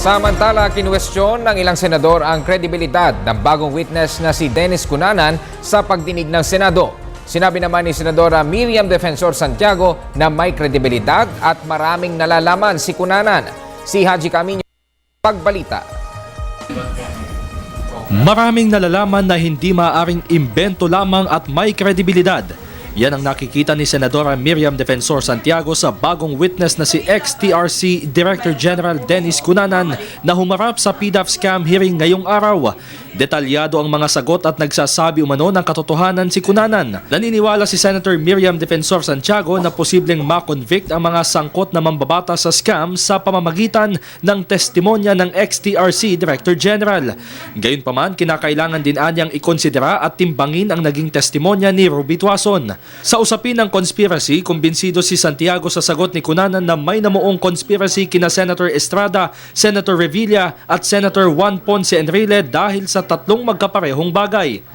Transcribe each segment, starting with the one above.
Samantala, kinuwestiyon ng ilang senador ang kredibilidad ng bagong witness na si Dennis Cunanan sa pagdinig ng Senado. Sinabi naman ni Senadora Miriam Defensor Santiago na may kredibilidad at maraming nalalaman si Cunanan. Si Haji Camino, pagbalita. Maraming nalalaman na hindi maaaring imbento lamang at may kredibilidad. Yan ang nakikita ni Senadora Miriam Defensor Santiago sa bagong witness na si ex-TRC Director General Dennis Cunanan na humarap sa PDAF scam hearing ngayong araw. Detalyado ang mga sagot at nagsasabi umano ng katotohanan si Cunanan. Naniniwala si Senator Miriam Defensor Santiago na posibleng makonvict ang mga sangkot na mambabata sa scam sa pamamagitan ng testimonya ng ex-TRC Director General. Gayunpaman, kinakailangan din anyang ikonsidera at timbangin ang naging testimonya ni Ruby Tuason. Sa usapin ng conspiracy, kumbinsido si Santiago sa sagot ni Cunanan na may namuong conspiracy kina Senator Estrada, Senator Revilla at Senator Juan Ponce Enrile dahil sa tatlong magkaparehong bagay.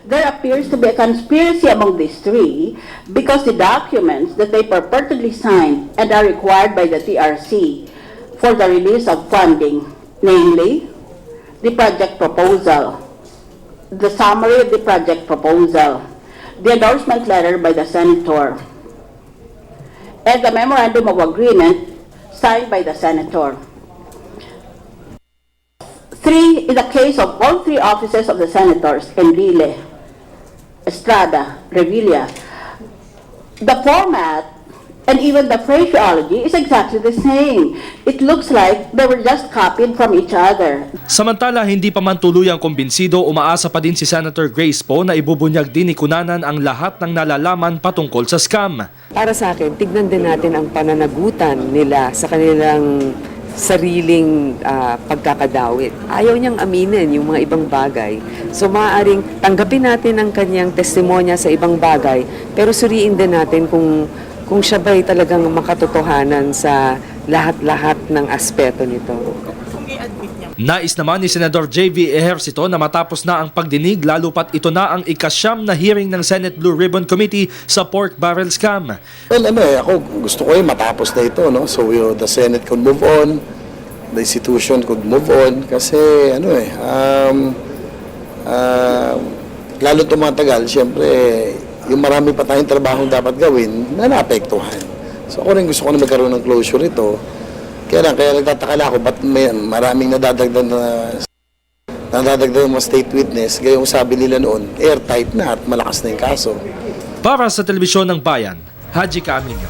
There appears to be a conspiracy among these three because the documents that they purportedly signed and are required by the TRC for the release of funding, namely the project proposal, the summary of the project proposal, the endorsement letter by the senator, and the memorandum of agreement signed by the senator. In the case of all three offices of the senators, Enrile, Estrada, Revilla, the format and even the phraseology is exactly the same. It looks like they were just copied from each other. Samantala, hindi pa man tuluyang kumbinsido, umaasa pa din si Senator Grace Poe na ibubunyag din ni Cunanan ang lahat ng nalalaman patungkol sa scam. Para sa akin, tignan din natin ang pananagutan nila sa kanilang sariling pagkakadawit. Ayaw niyang aminin yung mga ibang bagay. So maaaring tanggapin natin ang kanyang testimonya sa ibang bagay, pero suriin din natin kung siya ba'y talagang makatotohanan sa lahat-lahat ng aspeto nito. Nais naman ni Senador J.V. Ejercito na matapos na ang pagdinig lalo pat ito na ang ikasyam na hearing ng Senate Blue Ribbon Committee sa pork barrel scam. Well, ako gusto ko matapos na ito, no? So the Senate could move on, the institution could move on kasi lalo tumatagal, siyempre yung marami pa tayong trabaho dapat gawin na naapektuhan. So ako rin gusto ko na magkaroon ng closure ito. Kaya nagtataka ako ba't may maraming nadadagdag mga state witness, gayong sabi nila noon, airtight na at malakas na yung kaso. Para sa Telebisyon ng Bayan, Haji Camino.